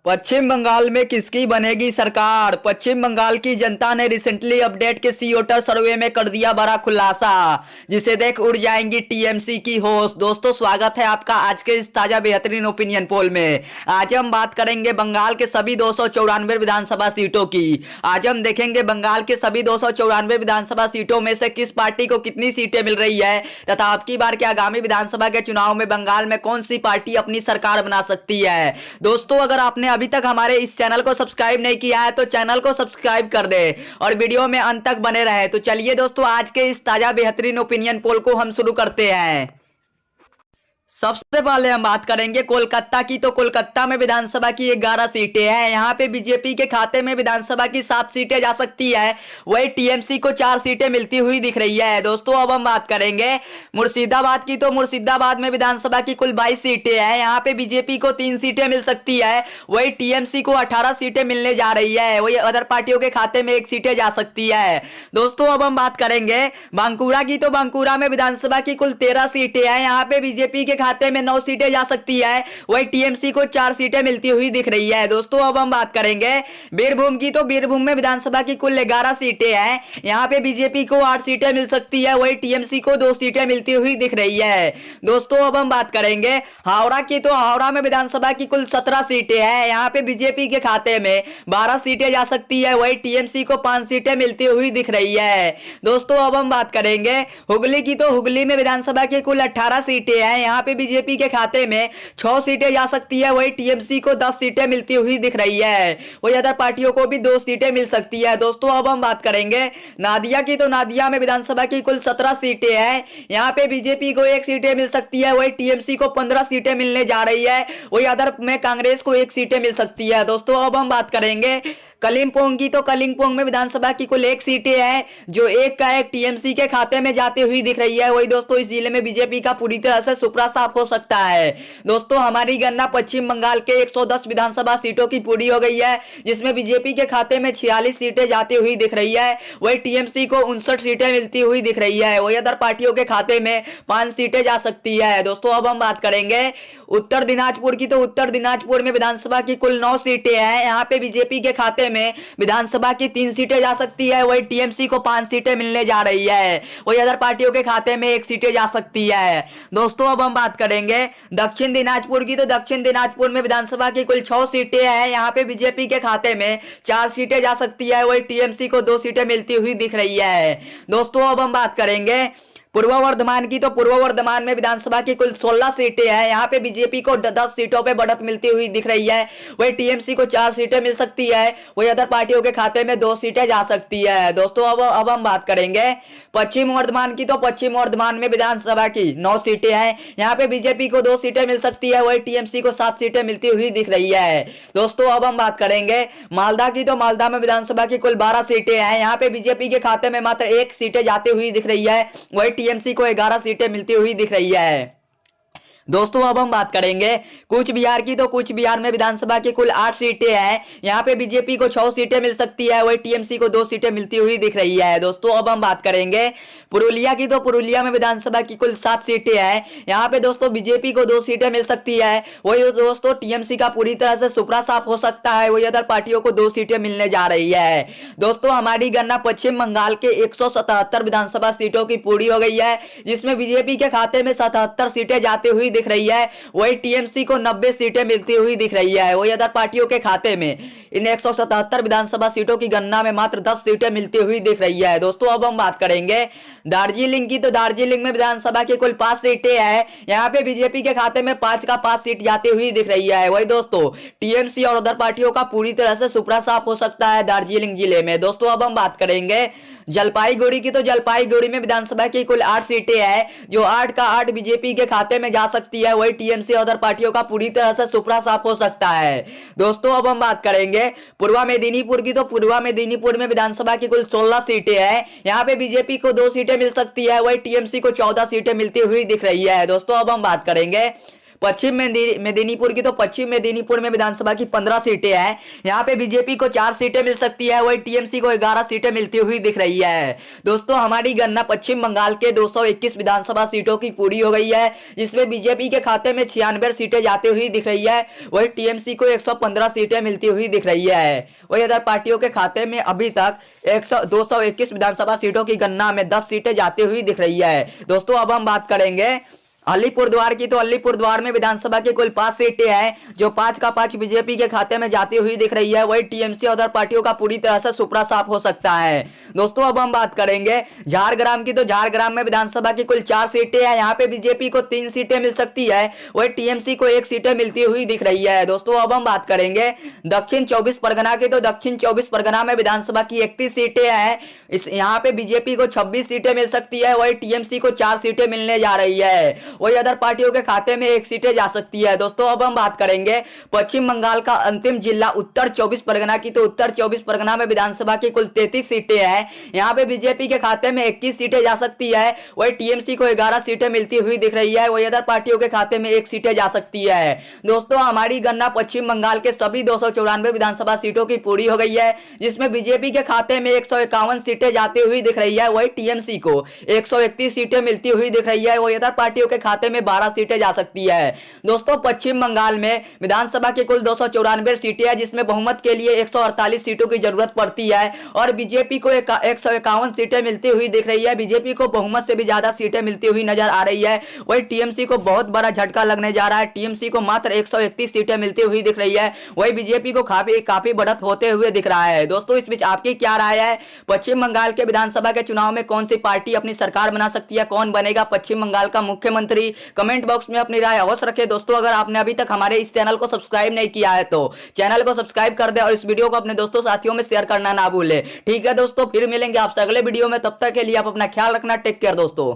पश्चिम बंगाल में किसकी बनेगी सरकार? पश्चिम बंगाल की जनता ने रिसेंटली अपडेट के सी वोटर सर्वे में कर दिया बड़ा खुलासा, जिसे देख उड़ जाएंगी टीएमसी की होश। दोस्तों, स्वागत है आपका आज के इस ताजा बेहतरीन ओपिनियन पोल में। आज हम बात करेंगे बंगाल के सभी 294 विधानसभा सीटों की। आज हम देखेंगे बंगाल के सभी 294 विधानसभा सीटों में से किस पार्टी को कितनी सीटें मिल रही है, तथा अब की बार के आगामी विधानसभा के चुनाव में बंगाल में कौन सी पार्टी अपनी सरकार बना सकती है। दोस्तों, अगर आपने अभी तक हमारे इस चैनल को सब्सक्राइब नहीं किया है तो चैनल को सब्सक्राइब कर दे और वीडियो में अंत तक बने रहे। तो चलिए दोस्तों, आज के इस ताजा बेहतरीन ओपिनियन पोल को हम शुरू करते हैं। सबसे पहले हम बात करेंगे कोलकाता की। तो कोलकाता में विधानसभा की 11 सीटें हैं। यहाँ पे बीजेपी के खाते में विधानसभा की 7 सीटें जा सकती है, वही टीएमसी को 4 सीटें मिलती हुई दिख रही है। दोस्तों, अब हम बात करेंगे मुर्शिदाबाद की। तो मुर्शिदाबाद में विधानसभा की कुल 22 सीटें हैं। यहाँ पे बीजेपी को 3 सीटें मिल सकती है, वही टीएमसी को 18 सीटें मिलने जा रही है, वही अदर पार्टियों के खाते में 1 सीटें जा सकती है। दोस्तों, अब हम बात करेंगे बांकुरा की। तो बांकुरा में विधानसभा की कुल 13 सीटें हैं। यहाँ पे बीजेपी के खाते में 9 सीटें जा सकती है, वही टीएमसी को 4 सीटें मिलती हुई दिख रही है। दोस्तों, अब हम बात करेंगे बीरभूम की। तो बीरभूम में विधानसभा की कुल 11 सीटें हैं। यहाँ पे बीजेपी को 8 सीटें मिल सकती है, वही टीएमसी को 2 सीटें मिलती हुई दिख रही है। दोस्तों, अब हम बात करेंगे हावड़ा की। तो हावड़ा में विधानसभा की कुल 17 सीटें हैं। यहाँ पे बीजेपी के खाते में 12 सीटें जा सकती है, वही टीएमसी को 5 सीटें मिलती हुई दिख रही है। दोस्तों, अब हम बात करेंगे हुगली की। तो हुगली में विधानसभा की कुल 18 सीटें हैं। यहाँ पे बीजेपी के खाते में 6 सीटें जा सकती है, वही टीएमसी को 10 सीटें मिलती हुई दिख रही है, वही अदर पार्टियों को भी 2 सीटें मिल सकती है। दोस्तों, अब हम बात करेंगे नादिया की। तो नादिया में विधानसभा की कुल 17 सीटें हैं। यहाँ पे बीजेपी को 1 सीटें मिल सकती है, वही टीएमसी को 15 सीटें मिलने जा रही है, वही अदर में कांग्रेस को 1 सीटें मिल सकती है। दोस्तों, अब हम बात करेंगे कलिम्पोंग की। तो कलिम्पोंग में विधानसभा की कुल 1 सीटें हैं, जो 1 का 1 टीएमसी के खाते में जाती हुई दिख रही है। वही दोस्तों, इस जिले में बीजेपी का पूरी तरह से सुपड़ा साफ हो सकता है। दोस्तों, हमारी गणना पश्चिम बंगाल के 110 विधानसभा सीटों की पूरी हो गई है, जिसमें बीजेपी के खाते में 46 सीटें जाती हुई दिख रही है, वही टीएमसी को 59 सीटें मिलती हुई दिख रही है, वही अदर पार्टियों के खाते में 5 सीटें जा सकती है। दोस्तों, अब हम बात करेंगे उत्तर दिनाजपुर की। तो उत्तर दिनाजपुर में विधानसभा की कुल 9 सीटें हैं। यहाँ पे बीजेपी के खाते में विधानसभा की 3 सीटें जा सकती है, वही टीएमसी को 5 सीटें मिलने जा रही है, वही अदर पार्टियों के खाते में 1 सीटें जा सकती है। दोस्तों, अब हम बात करेंगे दक्षिण दिनाजपुर की। तो दक्षिण दिनाजपुर में विधानसभा की कुल 6 सीटें हैं। यहाँ पे बीजेपी के खाते में 4 सीटें जा सकती है, वही टीएमसी को 2 सीटें मिलती हुई दिख रही है। दोस्तों, अब हम बात करेंगे पूर्व वर्धमान की। तो पूर्व वर्धमान में विधानसभा की कुल 16 सीटें हैं। यहाँ पे बीजेपी को 10 सीटों पे बढ़त मिलती हुई दिख रही है, वही टीएमसी को 4 सीटें मिल सकती है, वही अदर पार्टियों के खाते में 2 सीटें जा सकती है। दोस्तों, अब हम बात करेंगे पश्चिम वर्धमान की। तो पश्चिम वर्धमान में विधानसभा की 9 सीटें हैं। यहाँ पे बीजेपी को 2 सीटें मिल सकती है, वही टीएमसी को 7 सीटें मिलती हुई दिख रही है। दोस्तों, अब हम बात करेंगे मालदा की। तो मालदा में विधानसभा की कुल 12 सीटें हैं। यहाँ पे बीजेपी के खाते में मात्र 1 सीटें जाती हुई दिख रही है, वही टीएमसी को 11 सीटें मिलती हुई दिख रही है। दोस्तों, अब हम बात करेंगे कूच बिहार की। तो कूच बिहार में विधानसभा की कुल 8 सीटें हैं। यहाँ पे बीजेपी को 6 सीटें मिल सकती है, वही टीएमसी को 2 सीटें मिलती हुई दिख रही है। दोस्तों, अब हम बात करेंगे पुरुलिया की। तो पुरुलिया में विधानसभा की कुल 7 सीटें हैं। यहाँ पे दोस्तों बीजेपी को 2 सीटें मिल सकती है, वही दोस्तों टीएमसी का पूरी तरह से सुपड़ा साफ हो सकता है, वही अदर पार्टियों को 2 सीटें मिलने जा रही है। दोस्तों, हमारी गणना पश्चिम बंगाल के 177 विधानसभा सीटों की पूरी हो गई है, जिसमें बीजेपी के खाते में 77 सीटें जाती हुई दिख रही है, वही टीएमसी को 90 सीटें मिलती हुई दिख रही है, वही अदर पार्टियों के खाते में इन 177 विधानसभा सीटों की गणना में मात्र 10 सीटें मिलती हुई दिख रही है। दोस्तों, अब हम बात करेंगे दार्जिलिंग की। तो दार्जिलिंग में विधानसभा की कुल 5 सीटें हैं। यहाँ पे बीजेपी के खाते में 5 का 5 सीट जाती हुई दिख रही है, वही दोस्तों टीएमसी और अदर पार्टियों का पूरी तरह से सुपड़ा साफ हो सकता है दार्जिलिंग जिले में। दोस्तों, अब हम बात करेंगे जलपाईगुड़ी की। तो जलपाईगुड़ी में विधानसभा की कुल 8 सीटें हैं, जो 8 का 8 बीजेपी के खाते में जा सकती है, वही टीएमसी और अदर पार्टियों का पूरी तरह से सुपड़ा साफ हो सकता है। दोस्तों, अब हम बात करेंगे पूर्वा मेदिनीपुर की। तो पूर्वा मेदिनीपुर में विधानसभा की कुल 16 सीटें हैं। यहाँ पे बीजेपी को 2 सीटें मिल सकती है, वही टीएमसी को 14 सीटें मिलती हुई दिख रही है। दोस्तों, अब हम बात करेंगे पश्चिम मेदिनीपुर की, तो पश्चिम मेदिनीपुर में विधानसभा की 15 सीटें हैं। यहाँ पे बीजेपी को 4 सीटें मिल सकती है, वही टीएमसी को 11 सीटें मिलती हुई दिख रही है। दोस्तों हमारी गणना पश्चिम बंगाल के 221 विधानसभा सीटों की पूरी हो गई है, जिसमें बीजेपी के खाते में 96 सीटें जाती हुई दिख रही है, वही टीएमसी को 115 सीटें मिलती हुई दिख रही है। वही अदर पार्टियों के खाते में अभी तक 221 विधानसभा सीटों की गणना में 10 सीटें जाती हुई दिख रही है। दोस्तों अब हम बात करेंगे अलीपुरद्वार की, तो अलीपुरद्वार में विधानसभा की कुल 5 सीटें हैं, जो 5 का 5 बीजेपी के खाते में जाती हुई दिख रही है, वही टीएमसी और अदर पार्टियों का पूरी तरह से सुपड़ा साफ हो सकता है। दोस्तों अब हम बात करेंगे झारग्राम की, तो झारग्राम में विधानसभा की कुल 4 सीटें हैं, यहाँ पे बीजेपी को 3 सीटें मिल सकती है, वही टीएमसी को 1 सीटें मिलती हुई दिख रही है। दोस्तों अब हम बात करेंगे दक्षिण 24 परगना की, तो दक्षिण 24 परगना में विधानसभा की 31 सीटें हैं, यहाँ पे बीजेपी को 26 सीटें मिल सकती है, वही टीएमसी को 4 सीटें मिलने जा रही है, वही अदर पार्टियों के खाते में 1 सीटें जा सकती है। दोस्तों अब हम बात करेंगे पश्चिम बंगाल का अंतिम जिला उत्तर 24 परगना की, तो उत्तर 24 परगना में विधानसभा की कुल 33 सीटें हैं, यहाँ पे बीजेपी के खाते में 21 सीटें जा सकती है, वही टीएमसी को 11 सीटें मिलती हुई दिख रही है, वही अदर पार्टियों के खाते में 1 सीटें जा सकती है। दोस्तों हमारी गणना पश्चिम बंगाल के सभी 294 विधानसभा सीटों की पूरी हो गई है, जिसमें बीजेपी के खाते में 151 सीटें जाती हुई दिख रही है, वही टीएमसी को 131 सीटें मिलती हुई दिख रही है, वही अदर पार्टियों के खाते में 12 सीटें जा सकती है। दोस्तों पश्चिम बंगाल में विधानसभा की कुल 294 सीटें हैं, जिसमें बहुमत के लिए 148 सीटों की जरूरत पड़ती है, और बीजेपी को 151 सीटें मिलती हुई दिख रही है, बीजेपी को बहुमत से भी ज्यादा सीटें मिलती हुई नजर आ रही है, वही टीएमसी को बहुत बड़ा झटका लगने जा रहा है, टीएमसी को मात्र 131 सीटें मिलती हुई दिख रही है, वही बीजेपी को काफी बढ़त होते हुए दिख रहा है। दोस्तों इस बीच आपकी क्या राय है, पश्चिम बंगाल के विधानसभा के चुनाव में कौन सी पार्टी अपनी सरकार बना सकती है, कौन बनेगा पश्चिम बंगाल का मुख्यमंत्री? कमेंट बॉक्स में अपनी राय अवश्य रखें। दोस्तों अगर आपने अभी तक हमारे इस चैनल को सब्सक्राइब नहीं किया है तो चैनल को सब्सक्राइब कर दे और इस वीडियो को अपने दोस्तों साथियों में शेयर करना ना भूले। ठीक है दोस्तों, फिर मिलेंगे आपसे अगले वीडियो में, तब तक के लिए आप अपना ख्याल रखना। टेक केयर दोस्तों।